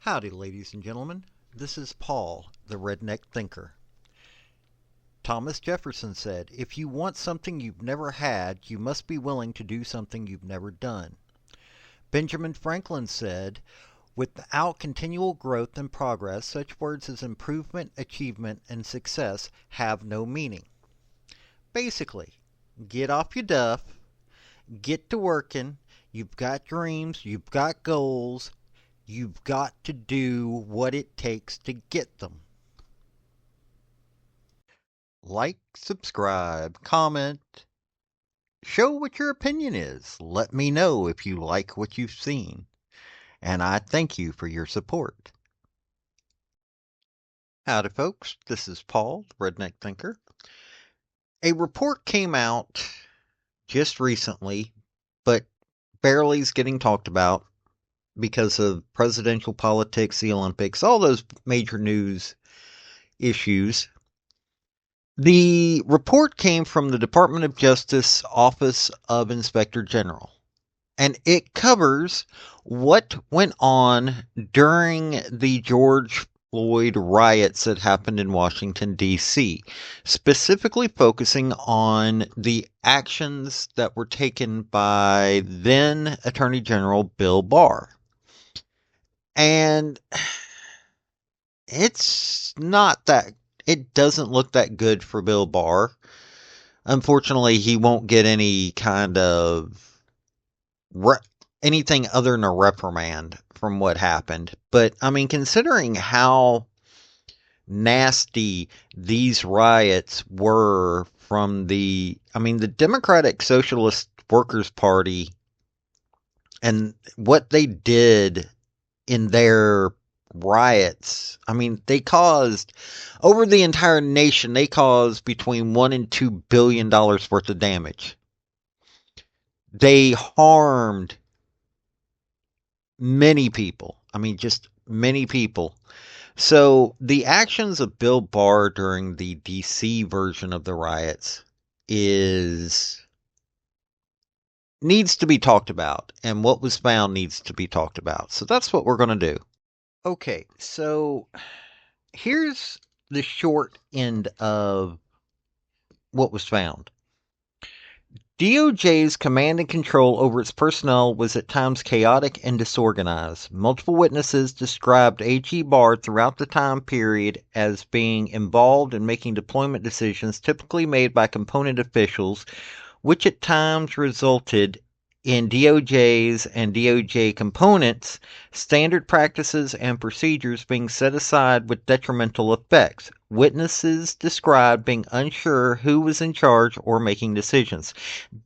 Howdy, ladies and gentlemen. This is Paul, the Redneck Thinker. Thomas Jefferson said, "If you want something you've never had, you must be willing to do something you've never done." Benjamin Franklin said, "Without continual growth and progress, such words as improvement, achievement, and success have no meaning." Basically, get off your duff, get to working. You've got dreams, you've got goals. You've got to do what it takes to get them. Like, subscribe, comment, show what your opinion is. Let me know if you like what you've seen. And I thank you for your support. Howdy, folks. This is Paul, the Redneck Thinker. A report came out just recently, but barely is getting talked about because of presidential politics, the Olympics, all those major news issues. The report came from the Department of Justice Office of Inspector General, and it covers what went on during the George Floyd riots that happened in Washington, D.C., specifically focusing on the actions that were taken by then Attorney General Bill Barr. And it's not that, it doesn't look that good for Bill Barr. Unfortunately, he won't get any kind of anything other than a reprimand from what happened. But, I mean, considering how nasty these riots were from the Democratic Socialist Workers' Party and what they did in their riots. I mean, they caused, over the entire nation, they caused between $1 and $2 billion worth of damage. They harmed many people. I mean, just many people. So the actions of Bill Barr during the DC version of the riots needs to be talked about, and what was found needs to be talked about. So that's what we're going to do. Okay, so here's the short end of what was found. DOJ's command and control over its personnel was at times chaotic and disorganized. Multiple witnesses described AG Barr throughout the time period as being involved in making deployment decisions typically made by component officials, which at times resulted in DOJ's and DOJ components' standard practices and procedures being set aside with detrimental effects. Witnesses described being unsure who was in charge or making decisions.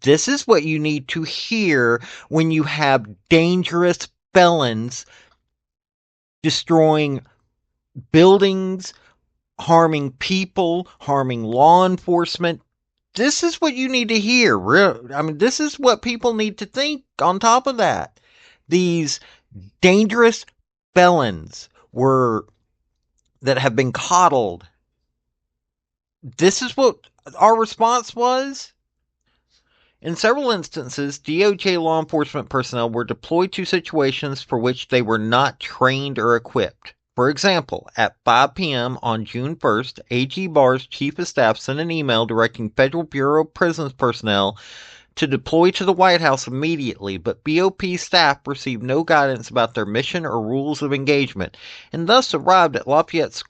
This is what you need to hear when you have dangerous felons destroying buildings, harming people, harming law enforcement. This is what you need to hear. I mean, this is what people need to think on top of that. These dangerous felons that have been coddled. This is what our response was. In several instances, DOJ law enforcement personnel were deployed to situations for which they were not trained or equipped. For example, at 5 p.m. on June 1st, AG Barr's chief of staff sent an email directing Federal Bureau of Prisons personnel to deploy to the White House immediately, but BOP staff received no guidance about their mission or rules of engagement, and thus arrived at Lafayette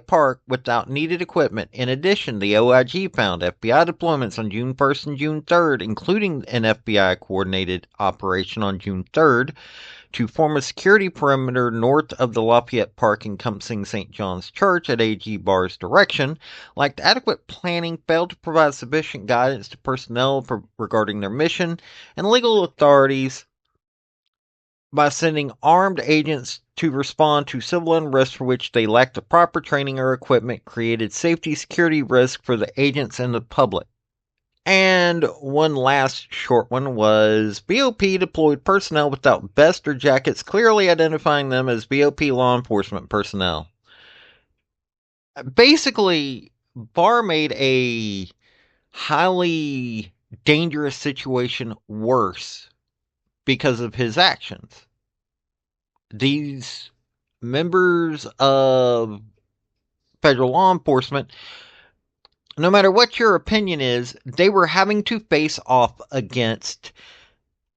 Park without needed equipment. In addition, the OIG found FBI deployments on June 1st and June 3rd, including an FBI-coordinated operation on June 3rd, to form a security perimeter north of the Lafayette Park encompassing St. John's Church at AG Barr's direction, lacked adequate planning, failed to provide sufficient guidance to personnel regarding their mission, and legal authorities by sending armed agents to respond to civil unrest for which they lacked the proper training or equipment, created safety security risk for the agents and the public. And one last short one was BOP deployed personnel without vests or jackets, clearly identifying them as BOP law enforcement personnel. Basically, Barr made a highly dangerous situation worse because of his actions. these members of federal law enforcement, no matter what your opinion is, they were having to face off against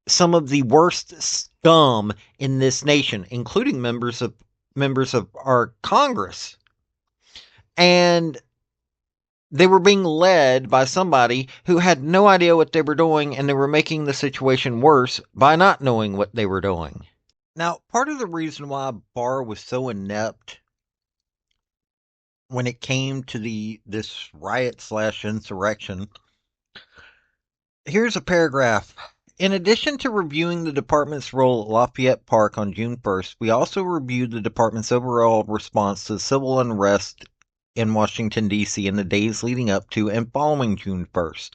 some of the worst scum in this nation, including members of our Congress. And they were being led by somebody who had no idea what they were doing, and they were making the situation worse by not knowing what they were doing. Now, part of the reason why Barr was so inept when it came to this riot slash insurrection, here's a paragraph. In addition to reviewing the department's role at Lafayette Park on June 1st, we also reviewed the department's overall response to civil unrest in Washington, D.C. in the days leading up to and following June 1st.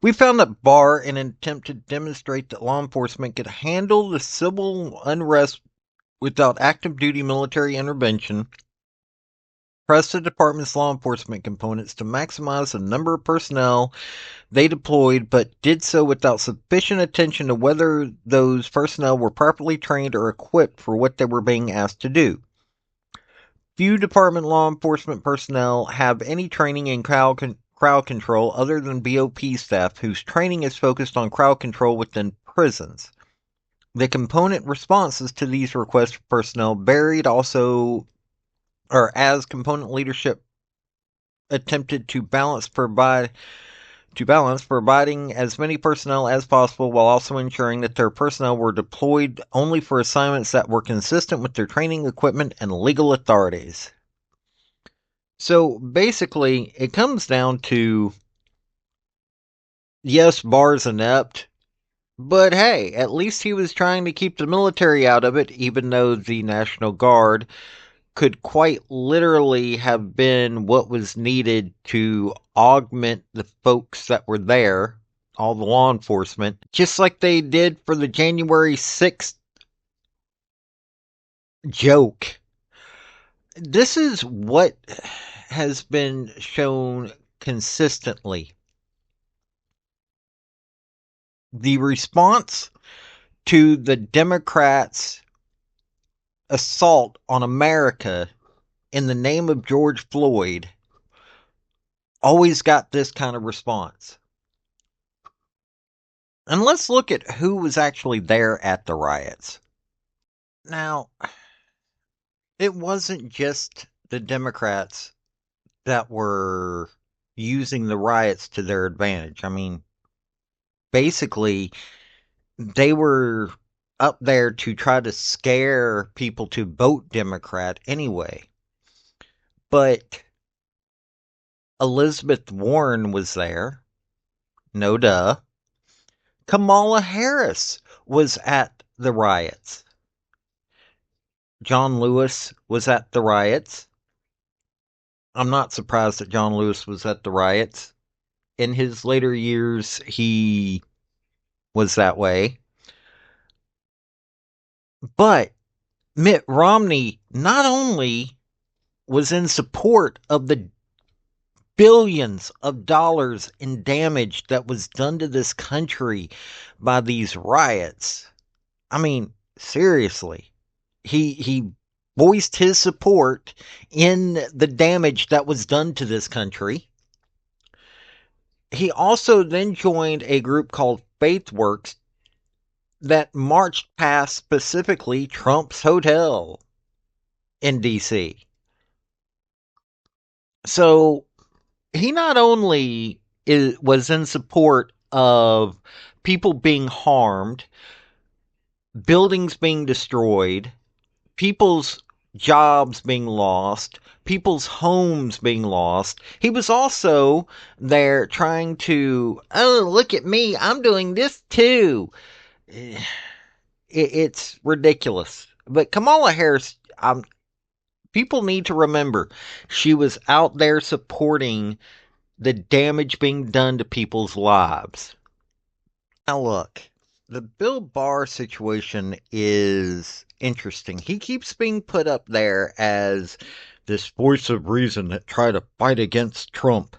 We found that Barr, in an attempt to demonstrate that law enforcement could handle the civil unrest without active duty military intervention, pressed the department's law enforcement components to maximize the number of personnel they deployed, but did so without sufficient attention to whether those personnel were properly trained or equipped for what they were being asked to do. Few department law enforcement personnel have any training in crowd control other than BOP staff, whose training is focused on crowd control within prisons. The component responses to these requests for personnel varied also, or as component leadership attempted to balance providing as many personnel as possible while also ensuring that their personnel were deployed only for assignments that were consistent with their training, equipment, and legal authorities. So basically, it comes down to, yes, Barr's inept, but hey, at least he was trying to keep the military out of it, even though the National Guard could quite literally have been what was needed to augment the folks that were there, all the law enforcement, just like they did for the January 6th joke. This is what has been shown consistently. The response to the Democrats' assault on America in the name of George Floyd always got this kind of response. And let's look at who was actually there at the riots. Now, it wasn't just the Democrats that were using the riots to their advantage. I mean, basically, they were up there to try to scare people to vote Democrat anyway. But Elizabeth Warren was there. No duh. Kamala Harris was at the riots. John Lewis was at the riots. I'm not surprised that John Lewis was at the riots. In his later years, he was that way. But Mitt Romney not only was in support of the billions of dollars in damage that was done to this country by these riots. I mean, seriously. He voiced his support in the damage that was done to this country. He also then joined a group called FaithWorks that marched past specifically Trump's hotel in D.C. So he not only was in support of people being harmed, buildings being destroyed, people's jobs being lost, people's homes being lost. He was also there trying to, oh, look at me, I'm doing this too. It's ridiculous. But Kamala Harris, people need to remember, she was out there supporting the damage being done to people's lives. Now look, the Bill Barr situation is interesting. He keeps being put up there as this voice of reason that tried to fight against Trump.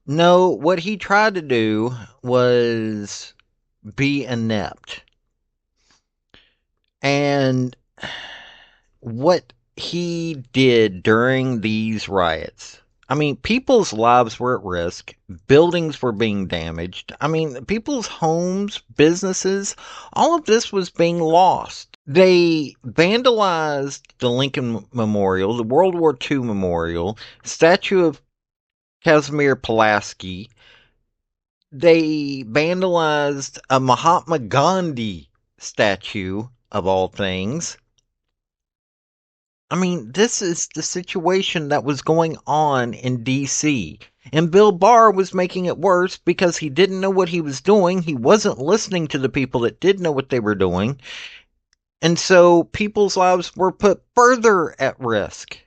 No, what he tried to do was be inept. And what he did during these riots. I mean, people's lives were at risk. Buildings were being damaged. I mean, people's homes, businesses, all of this was being lost. They vandalized the Lincoln Memorial, the World War II Memorial, statue of Casimir Pulaski. They vandalized a Mahatma Gandhi statue, of all things. I mean, this is the situation that was going on in D.C. And Bill Barr was making it worse because he didn't know what he was doing. He wasn't listening to the people that did know what they were doing. And so people's lives were put further at risk.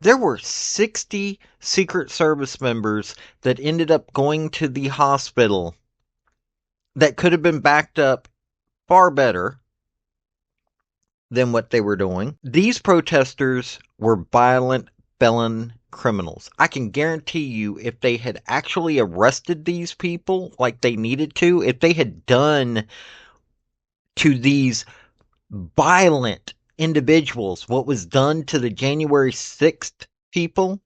There were 60 Secret Service members that ended up going to the hospital that could have been backed up far better than what they were doing. These protesters were violent felon criminals. I can guarantee you, if they had actually arrested these people like they needed to, if they had done to these violent individuals what was done to the January 6th people,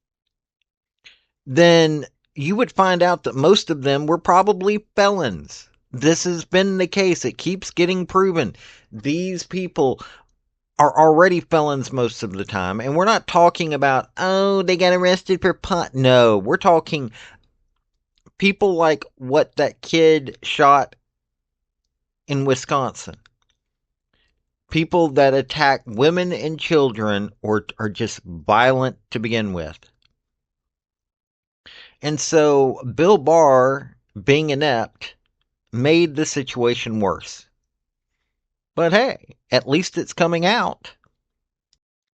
then you would find out that most of them were probably felons. This has been the case. It keeps getting proven. These people are already felons most of the time. And we're not talking about, oh, they got arrested for pot. No, we're talking people like what that kid shot in Wisconsin. People that attack women and children or are just violent to begin with. And so Bill Barr, being inept, made the situation worse. But hey, at least it's coming out.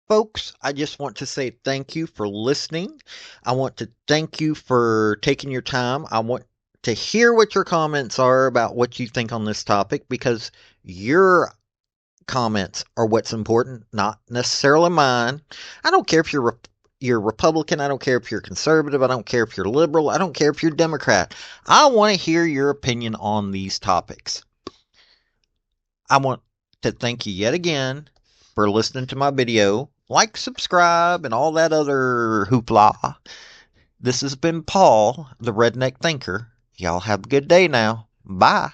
Folks, I just want to say thank you for listening. I want to thank you for taking your time. I want to hear what your comments are about what you think on this topic, because your comments are what's important, not necessarily mine. I don't care if you're Republican. I don't care if you're conservative. I don't care if you're liberal. I don't care if you're Democrat. I want to hear your opinion on these topics. I want to thank you yet again for listening to my video. Like, subscribe, and all that other hoopla. This has been Paul, the Redneck Thinker. Y'all have a good day now. Bye.